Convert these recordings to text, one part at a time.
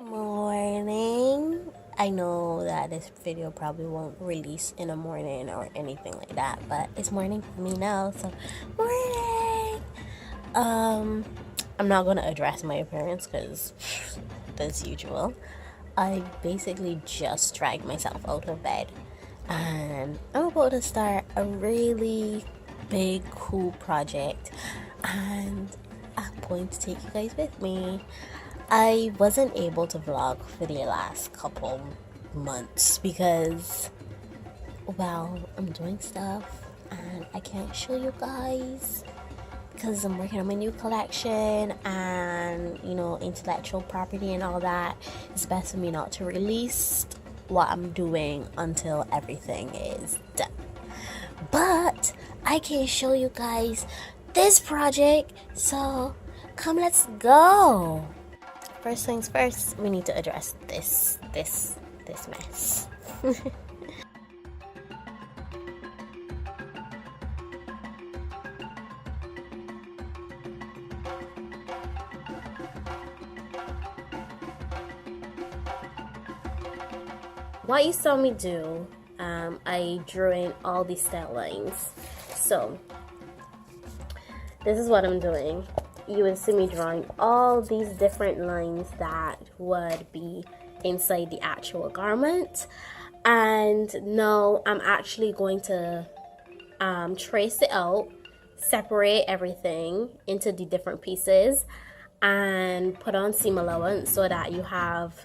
Morning. I know that this video probably won't release in the morning or anything like that, but it's morning for me now, so morning. I'm not gonna address my appearance because as usual, I basically just dragged myself out of bed and I'm about to start a really big cool project, and I'm going to take you guys with me. I wasn't able to vlog for the last couple months because, well, I'm doing stuff and I can't show you guys because I'm working on my new collection and, you know, intellectual property and all that. It's best for me not to release what I'm doing until everything is done. But I can show you guys this project, so come, let's go. First things first, we need to address this mess. What you saw me do, I drew in all these style lines. So this is what I'm doing. You would see me drawing all these different lines that would be inside the actual garment, and now I'm actually going to trace it out, separate everything into the different pieces, and put on seam allowance so that you have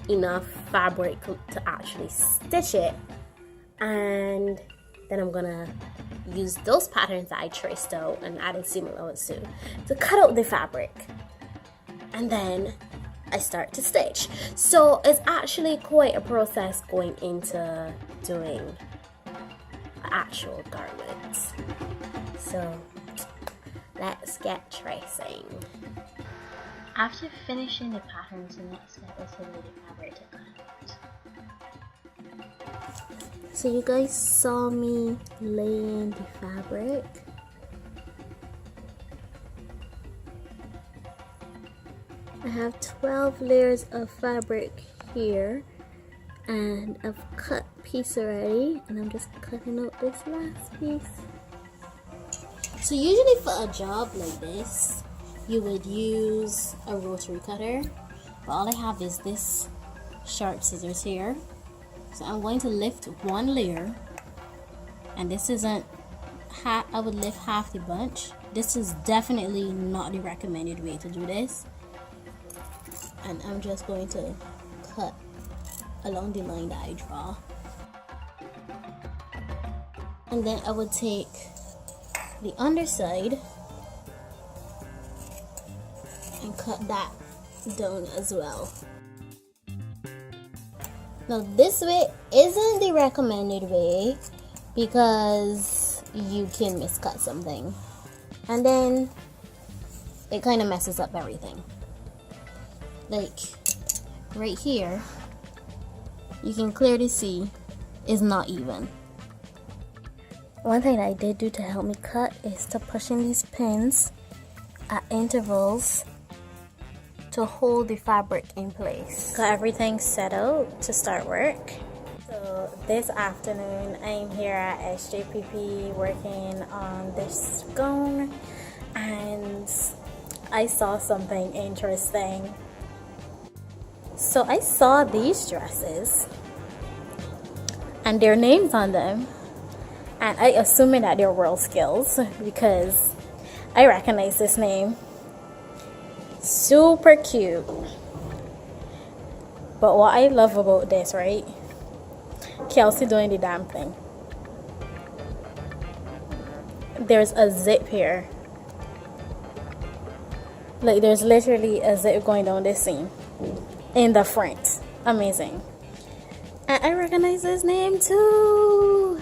enough fabric to actually stitch it. And then I'm gonna use those patterns that I traced out and added seam allowance to cut out the fabric, and then I start to stitch. So it's actually quite a process going into doing actual garments. So let's get tracing. After finishing the patterns, the next step is to lay the fabric to cut out. So you guys saw me laying the fabric. I have 12 layers of fabric here, and I've cut piece already, and I'm just cutting out this last piece. So usually for a job like this, you would use a rotary cutter, but all I have is this sharp scissors here. So I'm going to lift one layer, and this isn't half. I would lift half the bunch. This is definitely not the recommended way to do this, and I'm just going to cut along the line that I draw, and then I would take the underside and cut that down as well. Now this way isn't the recommended way because you can miscut something, and then it kind of messes up everything. Like right here, you can clearly see it's not even. One thing that I did do to help me cut is to push in these pins at intervals to hold the fabric in place. Got everything set out to start work. So this afternoon I'm here at SJPP working on this gown, and I saw something interesting. So I saw these dresses and their names on them, and I assuming that they're World Skills because I recognize this name. Super cute. But what I love about this, right? Kelsey doing the damn thing. There's a zip here. Like there's literally a zip going down this seam in the front. Amazing. And I recognize this name too.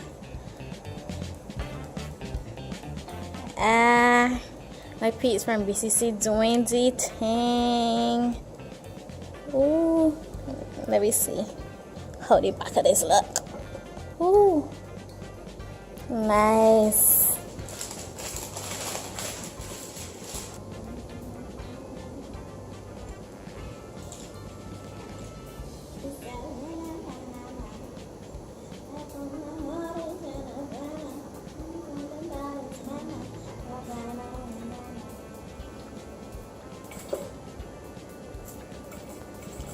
My peeps from BCC doing the thing. Ooh, let me see how the back of this look. Ooh, nice.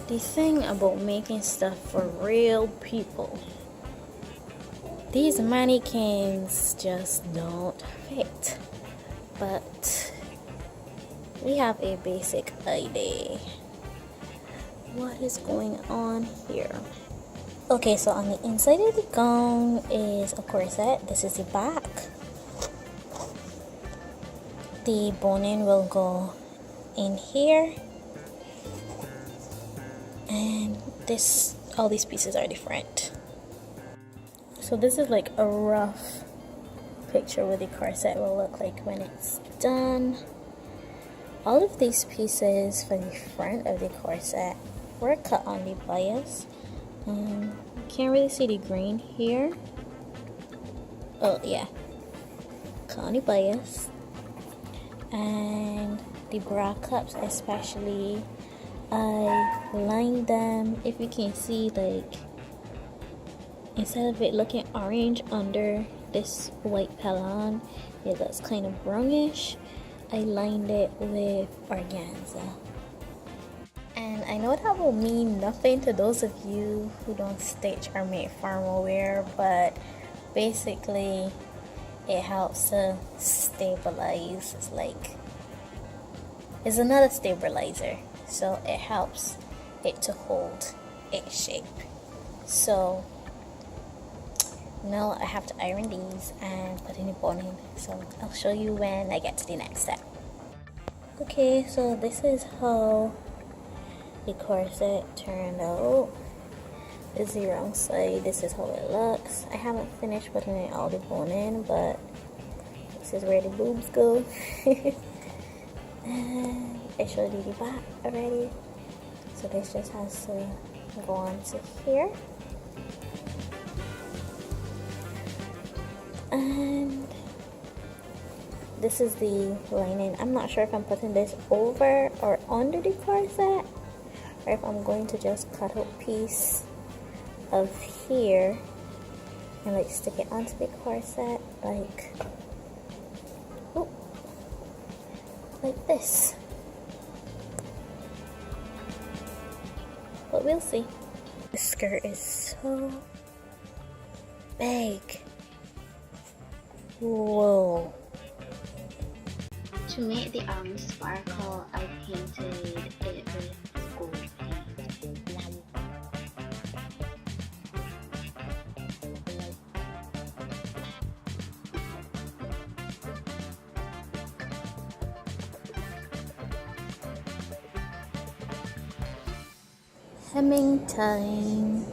The thing about making stuff for real people, these mannequins just don't fit. But we have a basic idea what is going on here. Okay, so on the inside of the gown is a corset. This is the back. The boning will go in here, and all these pieces are different. So this is like a rough picture what the corset will look like when it's done. All of these pieces for the front of the corset were cut on the bias. You can't really see the grain here. Oh yeah, cut on the bias. And the bra cups especially, I lined them. If you can see, like, instead of it looking orange under this white pellon, it looks kind of brownish. I lined it with organza. And I know that will mean nothing to those of you who don't stitch or make formal wear, but basically it helps to stabilize. It's another stabilizer, so it helps it to hold its shape. So now I have to iron these and put in the boning, so I'll show you when I get to the next step. Okay, so this is how the corset turned out. This is the wrong side. This is how it looks. I haven't finished putting in all the boning, but this is where the boobs go. And I showed you the back already, so this just has to go on to here. And this is the lining. I'm not sure if I'm putting this over or under the corset, or if I'm going to just cut out a piece of here and like stick it onto the corset like this. But we'll see. This skirt is so big. Whoa. To make the arms sparkle, I painted it with gold paint. Hemming time.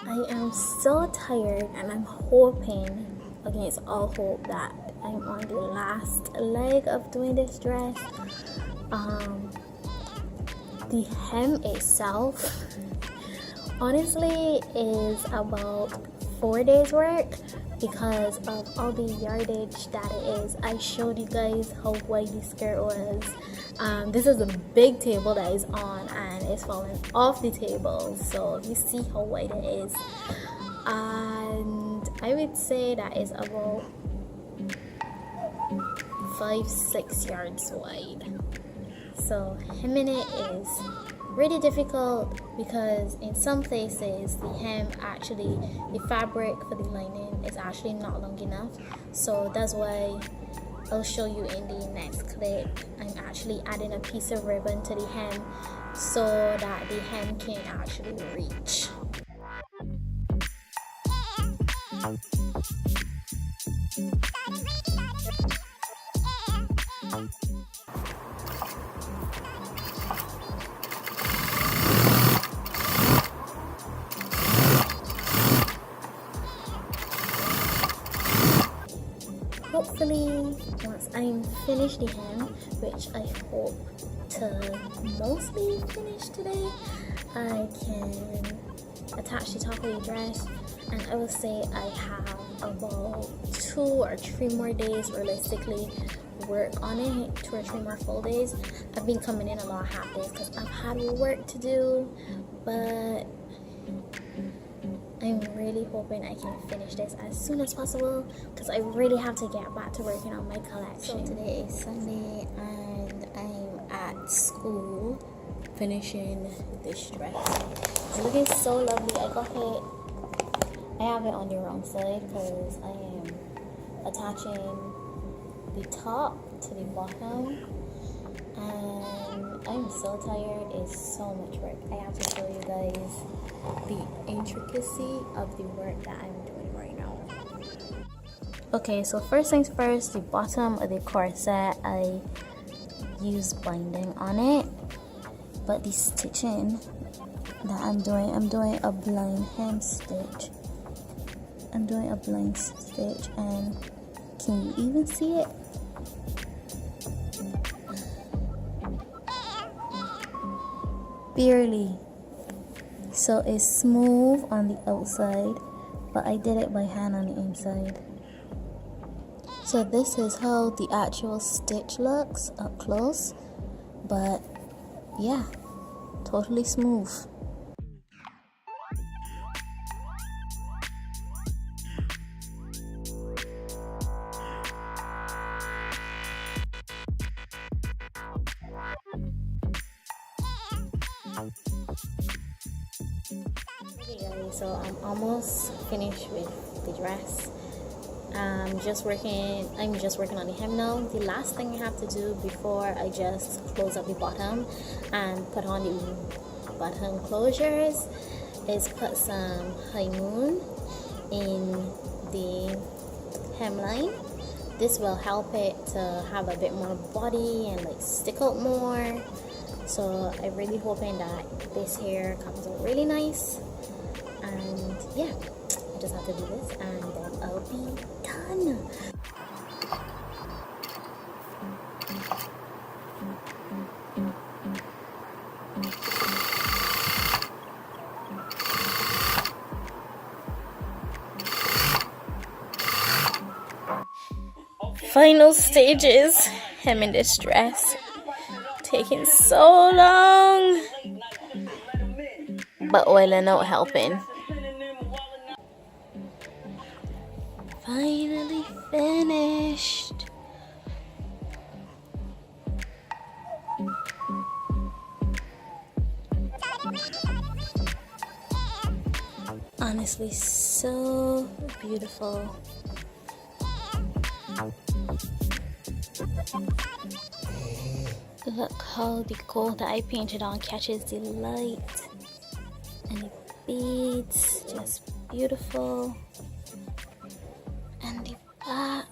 I am so tired, and I'm hoping against all hope that I'm on the last leg of doing this dress. The hem itself honestly is about 4 days work because of all the yardage that it is. I showed you guys how wide the skirt was. This is a big table that is on and it's falling off the table, so you see how wide it is. And I would say that is about 5-6 yards wide. So hemming it is really difficult because in some places the hem actually, the fabric for the lining is actually not long enough. So that's why I'll show you in the next clip. I'm actually adding a piece of ribbon to the hem so that the hem can actually reach. Hopefully, once I'm finished the hem, which I hope to mostly finish today, I can attach the top of the dress, and I will say I have about 2 or 3 more days realistically work on it, 2 or 3 more full days. I've been coming in a lot of half days because I've had work to do, but I'm really hoping I can finish this as soon as possible because I really have to get back to working on my collection. So today is Sunday and I'm at school finishing this dress. It's looking so lovely. I have it on the wrong side because I am attaching the top to the bottom and I'm so tired. It's so much work. I have to show you guys the intricacy of the work that I'm doing right now. Okay, so first things first, the bottom of the corset, I use binding on it, but the stitching that I'm doing a blind hem stitch. I'm doing a blind stitch, and can you even see it? Barely. So it's smooth on the outside, but I did it by hand on the inside. So this is how the actual stitch looks up close, but yeah, totally smooth. Okay guys, so I'm almost finished with the dress. I'm just working on the hem now. The last thing I have to do before I just close up the bottom and put on the button closures is put some high moon in the hemline. This will help it to have a bit more body and like stick out more. So I'm really hoping that this hair comes out really nice. And yeah, I just have to do this and then I'll be done. Final stages, hemming this dress. Taking so long, but oiling not helping. Finally finished. Honestly, so beautiful. Look how the gold that I painted on catches the light, and the beads, just beautiful. And the back.